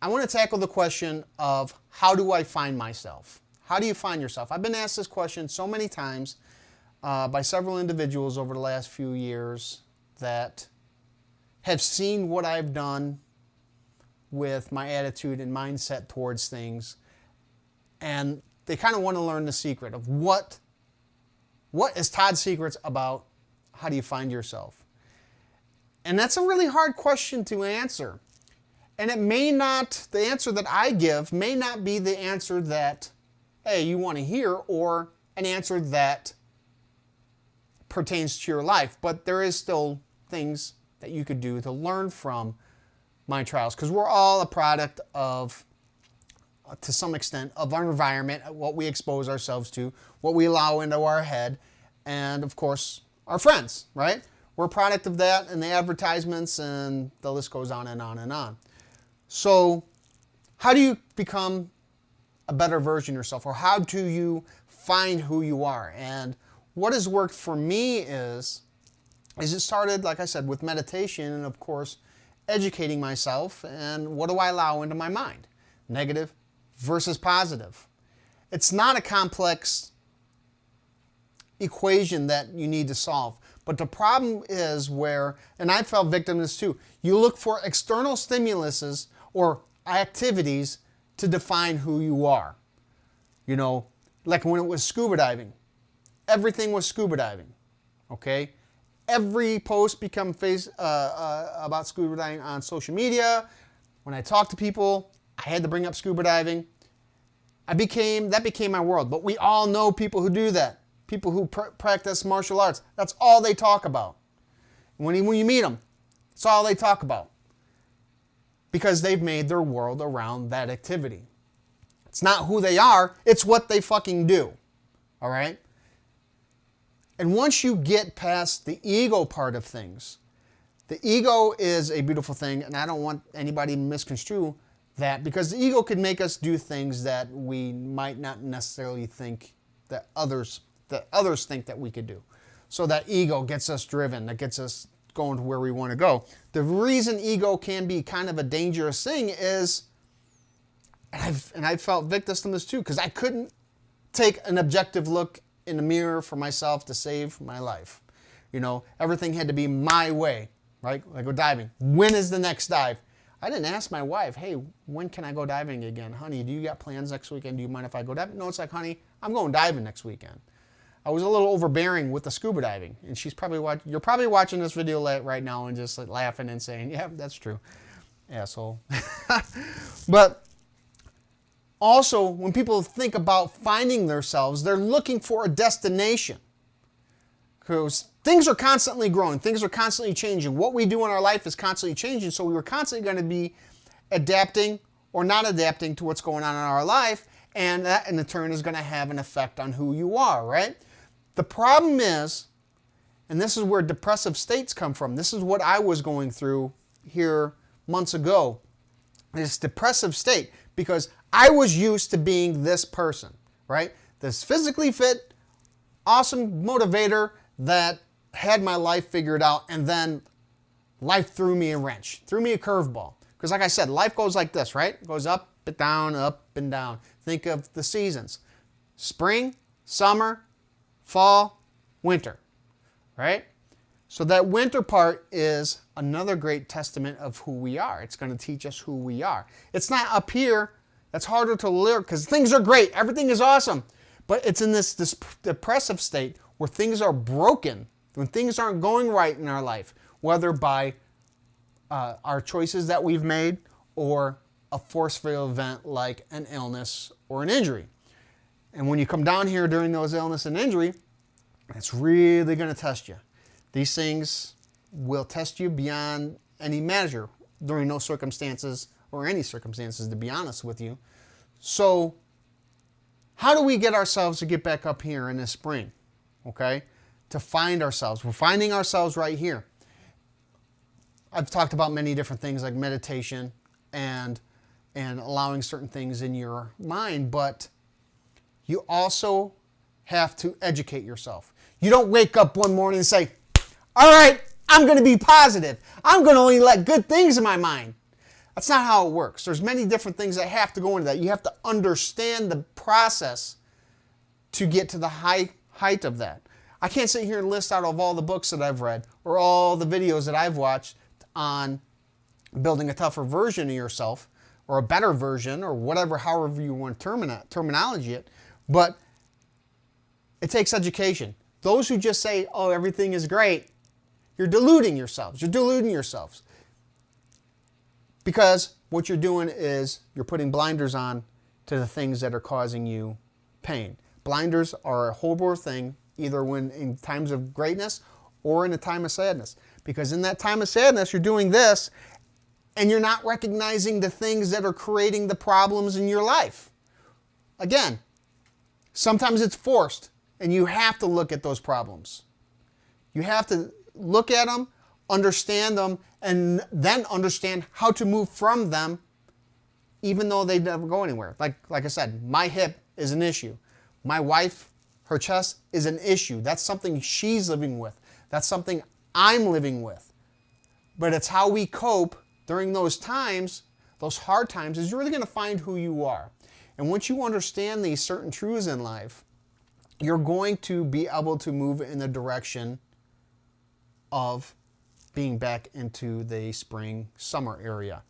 I want to tackle the question of how do I find myself? How do you find yourself? I've been asked this question so many times by several individuals over the last few years that have seen what I've done with my attitude and mindset towards things, and they kind of want to learn the secret of what is Todd's secrets about how do you find yourself. And that's a really hard question to answer. And the answer that I give may not be the answer that, hey, you want to hear, or an answer that pertains to your life. But there is still things that you could do to learn from my trials, because we're all a product of, to some extent, of our environment, what we expose ourselves to, what we allow into our head, and of course, our friends, right? We're a product of that and the advertisements, and the list goes on and on and on. So how do you become a better version of yourself, or how do you find who you are? And what has worked for me is it started, like I said, with meditation and, of course, educating myself. And what do I allow into my mind? Negative versus positive. It's not a complex equation that you need to solve. But the problem is where, and I fell victim to this too, you look for external stimuluses or activities to define who you are. You know, like when it was scuba diving. Everything was scuba diving, okay? Every post become about scuba diving on social media. When I talk to people, I had to bring up scuba diving. That became my world. But we all know people who do that. People who practice martial arts. That's all they talk about. When you meet them, that's all they talk about. Because they've made their world around that activity. It's not who they are, it's what they fucking do. All right? And once you get past the ego part of things, the ego is a beautiful thing, and I don't want anybody to misconstrue that, because the ego could make us do things that we might not necessarily think that others think that we could do. So that ego gets us driven, that gets us going to where we want to go. The reason ego can be kind of a dangerous thing is, and I've felt victim to this too, because I couldn't take an objective look in the mirror for myself to save my life. You know, everything had to be my way, right? Like go diving. When is the next dive? I didn't ask my wife, hey, when can I go diving again? Honey, do you got plans next weekend? Do you mind if I go diving? No, it's like, honey, I'm going diving next weekend. I was a little overbearing with the scuba diving, and you're probably watching this video right now and just like laughing and saying, yeah, that's true, asshole. But also, when people think about finding themselves, they're looking for a destination. Because things are constantly growing, things are constantly changing. What we do in our life is constantly changing, so we were constantly going to be adapting or not adapting to what's going on in our life, and that in turn is going to have an effect on who you are, right? The problem is, and this is where depressive states come from, this is what I was going through here months ago, this depressive state, because I was used to being this person, right? This physically fit, awesome motivator that had my life figured out, and then life threw me a wrench, threw me a curveball. Because like I said, life goes like this, right? It goes up and down. Think of the seasons. Spring, summer, fall, winter, right? So that winter part is another great testament of who we are. It's going to teach us who we are. It's not up here. That's harder to live because things are great. Everything is awesome. But it's in this depressive state where things are broken, when things aren't going right in our life, whether by our choices that we've made or a forceful event like an illness or an injury. And when you come down here during those illness and injury, it's really going to test you. These things will test you beyond any measure during those circumstances, or any circumstances, to be honest with you. So how do we get ourselves to get back up here in this spring? Okay? To find ourselves. We're finding ourselves right here. I've talked about many different things like meditation and allowing certain things in your mind, but you also have to educate yourself. You don't wake up one morning and say, all right, I'm going to be positive. I'm going to only let good things in my mind. That's not how it works. There's many different things that have to go into that. You have to understand the process to get to the height of that. I can't sit here and list out of all the books that I've read or all the videos that I've watched on building a tougher version of yourself or a better version or whatever, however you want to terminology it. But it takes education. Those who just say, oh, everything is great, you're deluding yourselves. You're deluding yourselves. Because what you're doing is you're putting blinders on to the things that are causing you pain. Blinders are a horrible thing, either when in times of greatness or in a time of sadness. Because in that time of sadness, you're doing this and you're not recognizing the things that are creating the problems in your life. Again, sometimes it's forced and you have to look at those problems. You have to look at them, understand them, and then understand how to move from them even though they never go anywhere. Like I said, my hip is an issue. My wife, her chest is an issue. That's something she's living with. That's something I'm living with. But it's how we cope during those times, those hard times, is you're really going to find who you are. And once you understand these certain truths in life, you're going to be able to move in the direction of being back into the spring, summer area.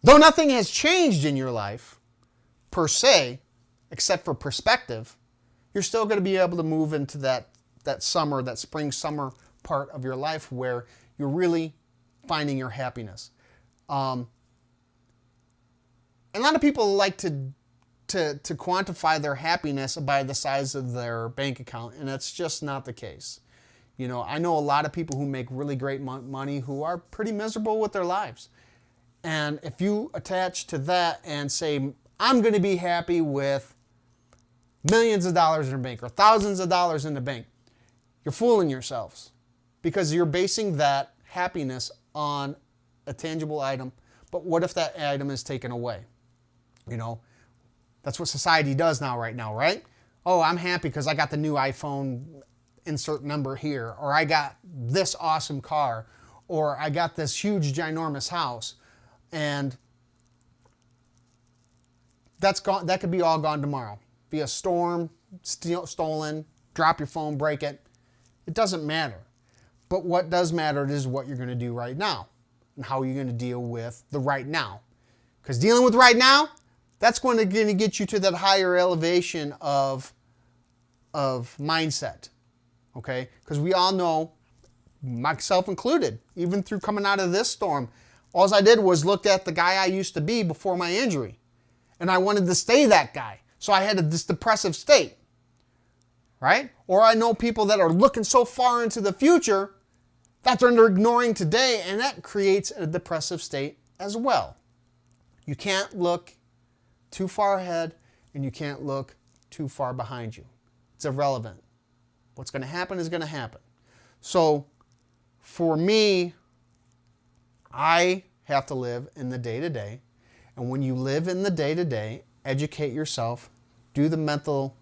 Though nothing has changed in your life, per se, except for perspective, you're still going to be able to move into that summer, that spring, summer part of your life where you're really finding your happiness. A lot of people like to quantify their happiness by the size of their bank account, and that's just not the case. You know, I know a lot of people who make really great money who are pretty miserable with their lives. And if you attach to that and say, I'm going to be happy with millions of dollars in the bank or thousands of dollars in the bank, you're fooling yourselves because you're basing that happiness on a tangible item. But what if that item is taken away? You know, that's what society does now, right? Oh, I'm happy because I got the new iPhone, insert number here, or I got this awesome car, or I got this huge, ginormous house. And that's gone. That could be all gone tomorrow. Be a storm, stolen, drop your phone, break it. It doesn't matter. But what does matter is what you're going to do right now and how you're going to deal with the right now. Because dealing with right now, that's going to get you to that higher elevation of mindset. Okay? Because we all know, myself included, even through coming out of this storm, all I did was looked at the guy I used to be before my injury. And I wanted to stay that guy. So I had this depressive state. Right? Or I know people that are looking so far into the future that they're ignoring today, and that creates a depressive state as well. You can't look too far ahead, and you can't look too far behind you. It's irrelevant. What's going to happen is going to happen. So for me, I have to live in the day-to-day. And when you live in the day-to-day, educate yourself, do the mental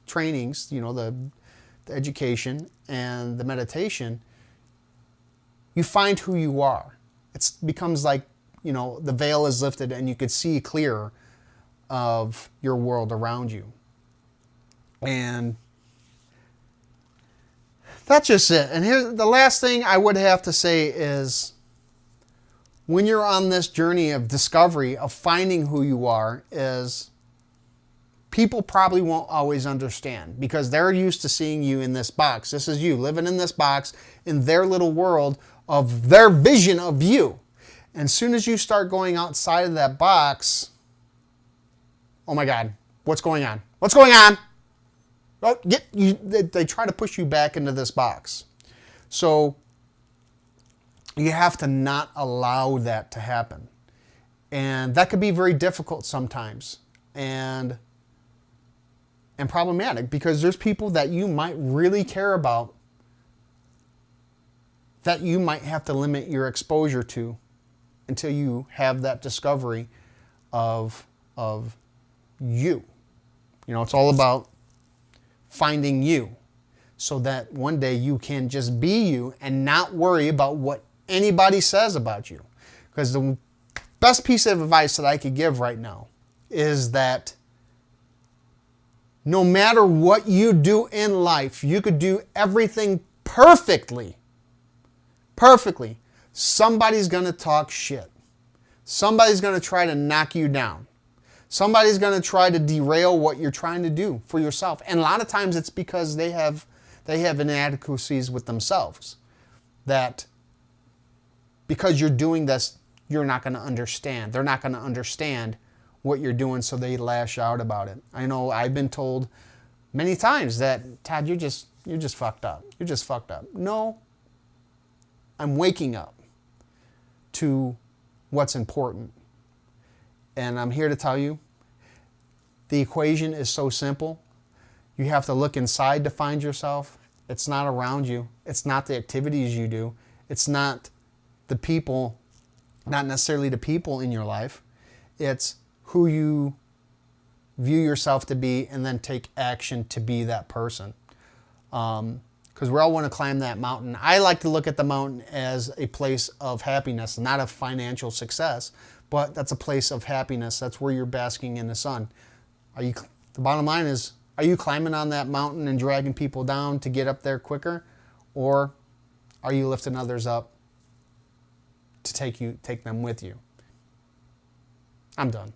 trainings, you know, the education and the meditation, you find who you are. It becomes like, you know, the veil is lifted and you could see clearer of your world around you. And that's just it. And here's the last thing I would have to say is, when you're on this journey of discovery, of finding who you are, is people probably won't always understand because they're used to seeing you in this box. This is you living in this box in their little world of their vision of you. And as soon as you start going outside of that box, oh my God, what's going on? What's going on? Oh, they try to push you back into this box. So you have to not allow that to happen. And that could be very difficult sometimes and problematic because there's people that you might really care about that you might have to limit your exposure to until you have that discovery of you. You know, it's all about finding you so that one day you can just be you and not worry about what anybody says about you. Because best piece of advice that I could give right now is that no matter what you do in life, you could do everything perfectly. Perfectly. Somebody's going to talk shit. Somebody's going to try to knock you down. Somebody's going to try to derail what you're trying to do for yourself. And a lot of times it's because they have inadequacies with themselves. That because you're doing this, you're not going to understand. They're not going to understand what you're doing, so they lash out about it. I know I've been told many times that, Todd, you're just fucked up. You're just fucked up. No, I'm waking up to what's important. And I'm here to tell you, the equation is so simple. You have to look inside to find yourself. It's not around you. It's not the activities you do. It's not the people, not necessarily the people in your life. It's who you view yourself to be, and then take action to be that person. Because we all want to climb that mountain. I like to look at the mountain as a place of happiness, not of financial success, but that's a place of happiness. That's where you're basking in the sun. The bottom line is, are you climbing on that mountain and dragging people down to get up there quicker? Or are you lifting others up to take them with you? I'm done.